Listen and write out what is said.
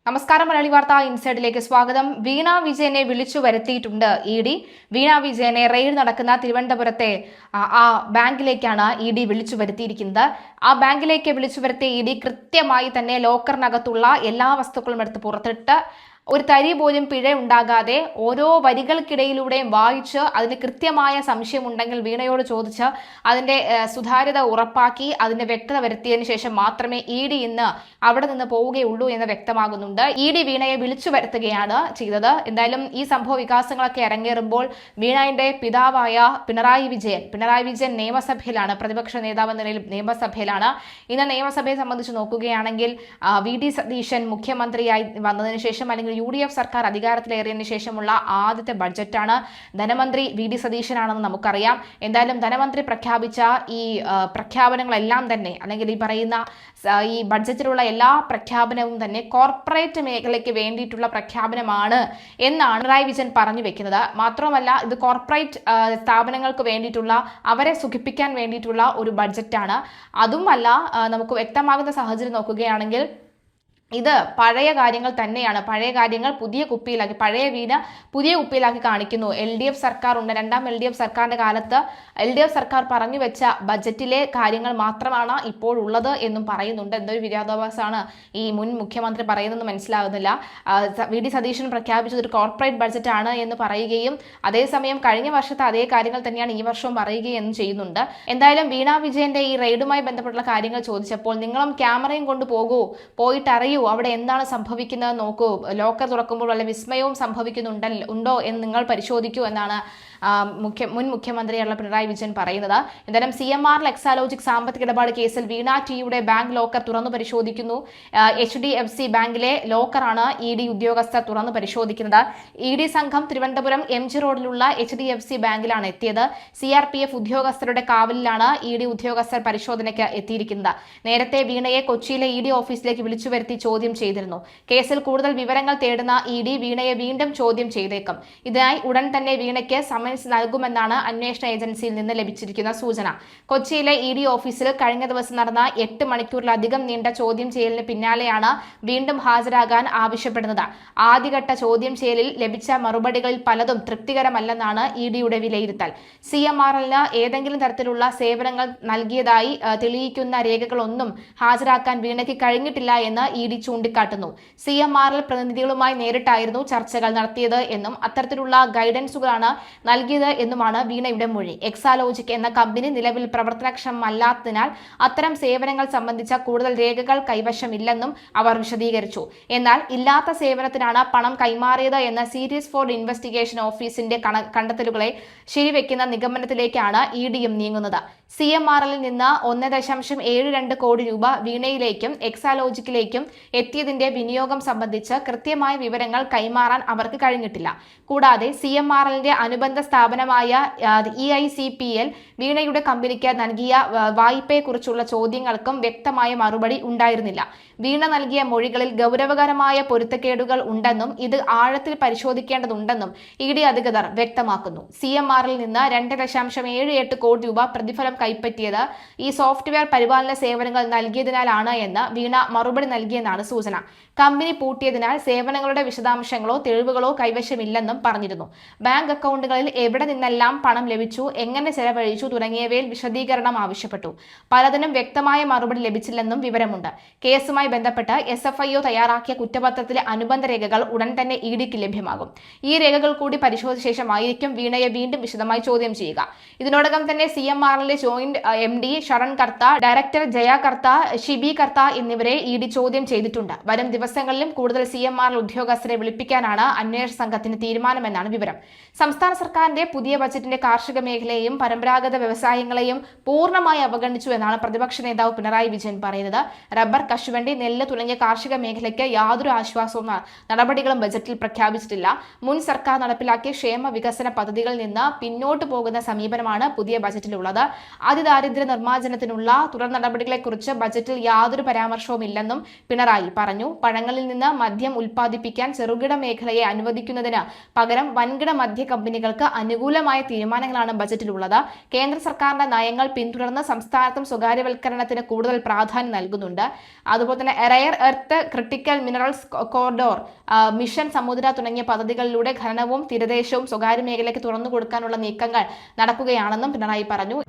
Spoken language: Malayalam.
നമസ്കാരം. മലയാളി വാർത്ത ഇൻസൈഡിലേക്ക് സ്വാഗതം. വീണ വിജയനെ വിളിച്ചു വരുത്തിയിട്ടുണ്ട് ഇ ഡി. വീണ വിജയനെ റെയ്ഡ് നടക്കുന്ന തിരുവനന്തപുരത്തെ ആ ബാങ്കിലേക്കാണ് ഇ ഡി വിളിച്ചു വരുത്തിയിരിക്കുന്നത്. ആ ബാങ്കിലേക്ക് വിളിച്ചു വരുത്തിയ ഇ ഡി കൃത്യമായി തന്നെ ലോക്കറിനകത്തുള്ള എല്ലാ വസ്തുക്കളും എടുത്ത് പുറത്തിട്ട് ഒരു തരി പോലും പിഴ ഉണ്ടാകാതെ ഓരോ വരികൾക്കിടയിലൂടെയും വായിച്ച് അതിന് കൃത്യമായ സംശയമുണ്ടെങ്കിൽ വീണയോട് ചോദിച്ച് അതിന്റെ സുതാര്യത ഉറപ്പാക്കി അതിന്റെ വ്യക്തത വരുത്തിയതിനു ശേഷം മാത്രമേ ഇ ഡി ഇന്ന് അവിടെ നിന്ന് പോവുകയുള്ളൂ എന്ന് വ്യക്തമാകുന്നുണ്ട്. ഇ ഡി വീണയെ വിളിച്ചു വരുത്തുകയാണ് ചെയ്തത്. എന്തായാലും ഈ സംഭവ വികാസങ്ങളൊക്കെ അരങ്ങേറുമ്പോൾ വീണയുടെ പിതാവായ പിണറായി വിജയൻ നിയമസഭയിലാണ്, പ്രതിപക്ഷ നേതാവ് എന്ന നിലയിൽ നിയമസഭയിലാണ്. ഇന്ന് നിയമസഭയെ സംബന്ധിച്ച് നോക്കുകയാണെങ്കിൽ വി ഡി സതീശൻ മുഖ്യമന്ത്രിയായി വന്നതിന് ശേഷം അല്ലെങ്കിൽ UDF സർക്കാർ അധികാരത്തിലേറിയതിനു ശേഷമുള്ള ആദ്യത്തെ ബഡ്ജറ്റാണ്. ധനമന്ത്രി വി ഡി സതീശനാണെന്ന് നമുക്കറിയാം. എന്തായാലും ധനമന്ത്രി പ്രഖ്യാപിച്ച ഈ പ്രഖ്യാപനങ്ങളെല്ലാം തന്നെ, അല്ലെങ്കിൽ ഈ പറയുന്ന ഈ ബഡ്ജറ്റിലുള്ള എല്ലാ പ്രഖ്യാപനവും തന്നെ കോർപ്പറേറ്റ് മേഖലയ്ക്ക് വേണ്ടിയിട്ടുള്ള പ്രഖ്യാപനമാണ് എന്നാണ് പിണറായി വിജയൻ പറഞ്ഞു വെക്കുന്നത്. മാത്രമല്ല, ഇത് കോർപ്പറേറ്റ് സ്ഥാപനങ്ങൾക്ക് വേണ്ടിയിട്ടുള്ള, അവരെ സുഖിപ്പിക്കാൻ വേണ്ടിയിട്ടുള്ള ഒരു ബഡ്ജറ്റാണ്. അതുമല്ല, നമുക്ക് വ്യക്തമാകുന്ന സാഹചര്യം നോക്കുകയാണെങ്കിൽ ഇത് പഴയ കാര്യങ്ങൾ തന്നെയാണ്. പഴയ കാര്യങ്ങൾ പുതിയ കുപ്പിയിലാക്കി, പഴയ വീണ പുതിയ കുപ്പിയിലാക്കി കാണിക്കുന്നു. LDF സർക്കാർ ഉണ്ട്, രണ്ടാം LDF സർക്കാരിന്റെ കാലത്ത് LDF സർക്കാർ പറഞ്ഞു വെച്ച ബജറ്റിലെ കാര്യങ്ങൾ മാത്രമാണ് ഇപ്പോഴുള്ളത് എന്നും പറയുന്നുണ്ട്. എന്തൊരു വിരോധാഭാസമാണ് ഈ മുൻ മുഖ്യമന്ത്രി പറയുന്നതെന്ന് മനസ്സിലാകുന്നില്ല. വി ഡി സതീശൻ പ്രഖ്യാപിച്ചത് ഒരു കോർപ്പറേറ്റ് ബഡ്ജറ്റാണ് എന്ന് പറയുകയും അതേസമയം കഴിഞ്ഞ വർഷത്തെ അതേ കാര്യങ്ങൾ തന്നെയാണ് ഈ വർഷവും പറയുകയും ചെയ്യുന്നുണ്ട്. എന്തായാലും വീണ വിജയന്റെ ഈ റെയ്ഡുമായി ബന്ധപ്പെട്ടുള്ള കാര്യങ്ങൾ ചോദിച്ചപ്പോൾ നിങ്ങളും ക്യാമറയും കൊണ്ട് പോകൂ, പോയിട്ട് അറിയൂ അവിടെ എന്താണ് സംഭവിക്കുന്നത് നോക്കൂ, ലോക്കർ തുറക്കുമ്പോൾ വല്ല വിസ്മയവും സംഭവിക്കുന്നുണ്ടോ എന്ന് നിങ്ങൾ പരിശോധിക്കൂ എന്നാണ് മുൻ മുഖ്യമന്ത്രിയുള്ള പിണറായി വിജയൻ പറയുന്നത്. എന്തായാലും CMR എക്സാലോജിക് സാമ്പത്തിക ഇടപാട് കേസിൽ വീണ ടിയുടെ ബാങ്ക് ലോക്കർ തുറന്നു പരിശോധിക്കുന്നു. HDFC ബാങ്കിലെ ലോക്കറാണ് ഇ ഡി ഉദ്യോഗസ്ഥർ തുറന്നു പരിശോധിക്കുന്നത്. ഇ ഡി സംഘം തിരുവനന്തപുരം MG റോഡിലുള്ള HDFC ബാങ്കിലാണ് എത്തിയത്. CRPF ഉദ്യോഗസ്ഥരുടെ കാവലിലാണ് ഇ ഡി ഉദ്യോഗസ്ഥർ പരിശോധനയ്ക്ക് എത്തിയിരിക്കുന്നത്. നേരത്തെ വീണയെ കൊച്ചിയിലെ ഇ ഡി ഓഫീസിലേക്ക് വിളിച്ചു വരുത്തി ചോദ്യം ചെയ്തിരുന്നു. കേസിൽ കൂടുതൽ വിവരങ്ങൾ തേടുന്ന ഇ ഡി വീണയെ വീണ്ടും ചോദ്യം ചെയ്തേക്കും. ഇതിനായി ഉടൻ തന്നെ വീണയ്ക്ക് സമൻസ് നൽകുമെന്നാണ് അന്വേഷണ ഏജൻസിയിൽ നിന്ന് ലഭിച്ചിരിക്കുന്ന സൂചന. കൊച്ചിയിലെ ഇ ഡി ഓഫീസിൽ കഴിഞ്ഞ ദിവസം നടന്ന 8 മണിക്കൂറിലധികം നീണ്ട ചോദ്യം ചെയ്യലിന് പിന്നാലെയാണ് വീണ്ടും ഹാജരാകാൻ ആവശ്യപ്പെടുന്നത്. ആദ്യഘട്ട ചോദ്യം ചെയ്യലിൽ ലഭിച്ച മറുപടികളിൽ പലതും തൃപ്തികരമല്ലെന്നാണ് ഇ ഡിയുടെ വിലയിരുത്തൽ. CMRL ഏതെങ്കിലും തരത്തിലുള്ള സേവനങ്ങൾ നൽകിയതായി തെളിയിക്കുന്ന രേഖകളൊന്നും ഹാജരാക്കാൻ വീണയ്ക്ക് കഴിഞ്ഞിട്ടില്ല എന്ന് ഇ ഡി ചൂണ്ടിക്കാട്ടുന്നു. CMRL പ്രതിനിധികളുമായി നേരിട്ടായിരുന്നു ചർച്ചകൾ നടത്തിയത് എന്നും അത്തരത്തിലുള്ള ഗൈഡൻസുകളാണ് നൽകിയത് എന്നുമാണ് വീണയുടെ മൊഴി. എക്സാലോജിക് എന്ന കമ്പനി നിലവിൽ പ്രവർത്തനക്ഷമമല്ലാത്തതിനാൽ അത്തരം സേവനങ്ങൾ സംബന്ധിച്ച കൂടുതൽ രേഖകൾ കൈവശമില്ലെന്നും അവർ വിശദീകരിച്ചു. എന്നാൽ ഇല്ലാത്ത സേവനത്തിനാണ് പണം കൈമാറിയത് എന്ന സീരീസ് ഫോർ ഇൻവെസ്റ്റിഗേഷൻ ഓഫീസിന്റെ കണ്ടെത്തലുകളെ ശരിവെക്കുന്ന നിഗമനത്തിലേക്കാണ് ഇ ഡിയും നീങ്ങുന്നത്. CMRL നിന്ന് 1.72 കോടി രൂപ വീണയിലേക്കും എക്സാലോജിക്കിലേക്കും എത്തിയതിന്റെ വിനിയോഗം സംബന്ധിച്ച് കൃത്യമായ വിവരങ്ങൾ കൈമാറാൻ അവർക്ക് കഴിഞ്ഞിട്ടില്ല. കൂടാതെ CMRLന്റെ അനുബന്ധ സ്ഥാപനമായ EICPL വീണയുടെ കമ്പനിക്ക് നൽകിയ വായ്പയെക്കുറിച്ചുള്ള ചോദ്യങ്ങൾക്കും വ്യക്തമായ മറുപടി ഉണ്ടായിരുന്നില്ല. വീണ നൽകിയ മൊഴികളിൽ ഗൗരവകരമായ പൊരുത്തക്കേടുകൾ ഉണ്ടെന്നും ഇത് ആഴത്തിൽ പരിശോധിക്കേണ്ടതുണ്ടെന്നും ഇ ഡി അധികൃതർ വ്യക്തമാക്കുന്നു. CMRL നിന്ന് 2.78 കോടി രൂപ പ്രതിഫലം കൈപ്പറ്റിയത് ഈ സോഫ്റ്റ്വെയർ പരിപാലന സേവനങ്ങൾ നൽകിയതിനാലാണ് എന്ന് വീണ മറുപടി നൽകിയെന്നാണ് സൂചന. കമ്പനി പൂട്ടിയതിനാൽ സേവനങ്ങളുടെ വിശദാംശങ്ങളോ തെളിവുകളോ കൈവശമില്ലെന്നും പറഞ്ഞിരുന്നു. ബാങ്ക് അക്കൗണ്ടുകളിൽ എവിടെ നിന്നെല്ലാം പണം ലഭിച്ചു, എങ്ങനെ ചെലവഴിച്ചു തുടങ്ങിയവയിൽ വിശദീകരണം ആവശ്യപ്പെട്ടു. പലതിനും വ്യക്തമായ മറുപടി ലഭിച്ചില്ലെന്നും വിവരമുണ്ട്. കേസുമായി ബന്ധപ്പെട്ട് SFIO തയ്യാറാക്കിയ കുറ്റപത്രത്തിലെ അനുബന്ധ രേഖകൾ ഉടൻ തന്നെ ഇ ഡിക്ക് ലഭ്യമാകും. ഈ രേഖകൾ കൂടി പരിശോധിച്ച ശേഷമായിരിക്കും വീണയെ വീണ്ടും വിശദമായി ചോദ്യം ചെയ്യുക. ഇതിനോടകം തന്നെ CMRLന്റെ ജോയിന്റ് MD ശരൺ കർത്ത, ഡയറക്ടർ ജയ കർത്ത, ഷിബി കർത്ത എന്നിവരെ ഇ ഡി ചോദ്യം ചെയ്തിട്ടുണ്ട്. വരും ദിവസങ്ങളിലും കൂടുതൽ CMRL ഉദ്യോഗസ്ഥരെ വിളിപ്പിക്കാനാണ് അന്വേഷണ സംഘത്തിന് തീരുമാനമെന്നാണ് വിവരം. സംസ്ഥാന സർക്കാരിന്റെ പുതിയ ബജറ്റിന്റെ കാർഷിക മേഖലയെയും പരമ്പരാഗത വ്യവസായങ്ങളെയും പൂർണ്ണമായി അവഗണിച്ചു എന്നാണ് പ്രതിപക്ഷ നേതാവ് പിണറായി വിജയൻ പറയുന്നത്. റബ്ബർ, കശുവണ്ടി, നെല്ല് തുടങ്ങിയ കാർഷിക മേഖലയ്ക്ക് യാതൊരു ആശ്വാസവും നടപടികളും ബജറ്റിൽ പ്രഖ്യാപിച്ചിട്ടില്ല. മുൻ സർക്കാർ നടപ്പിലാക്കിയ ക്ഷേമ വികസന പദ്ധതികളിൽ നിന്ന് പിന്നോട്ട് പോകുന്ന സമീപനമാണ് പുതിയ ബജറ്റിലുള്ളത്. അതിദാരിദ്ര്യ നിർമ്മാർജ്ജനത്തിനുള്ള തുടർ നടപടികളെക്കുറിച്ച് ബജറ്റിൽ യാതൊരു പരാമർശവും ഇല്ലെന്നും പിണറായി പിണറായി പറഞ്ഞു. പഴങ്ങളിൽ നിന്ന് മദ്യം ഉൽപ്പാദിപ്പിക്കാൻ ചെറുകിട മേഖലയെ അനുവദിക്കുന്നതിന് പകരം വൻകിട മദ്യ കമ്പനികൾക്ക് അനുകൂലമായ തീരുമാനങ്ങളാണ് ബജറ്റിലുള്ളത്. കേന്ദ്ര സർക്കാരിന്റെ നയങ്ങൾ പിന്തുടർന്ന് സംസ്ഥാനത്തും സ്വകാര്യവൽക്കരണത്തിന് കൂടുതൽ പ്രാധാന്യം നൽകുന്നുണ്ട്. അതുപോലെ തന്നെ rare earth critical minerals corridor mission സമുദ്ര തുടങ്ങിയ പദ്ധതികളിലൂടെ ഖനനവും തീരദേശവും സ്വകാര്യ മേഖലയ്ക്ക് തുറന്നു കൊടുക്കാനുള്ള നീക്കങ്ങൾ നടക്കുകയാണെന്നും പിണറായി പറഞ്ഞു.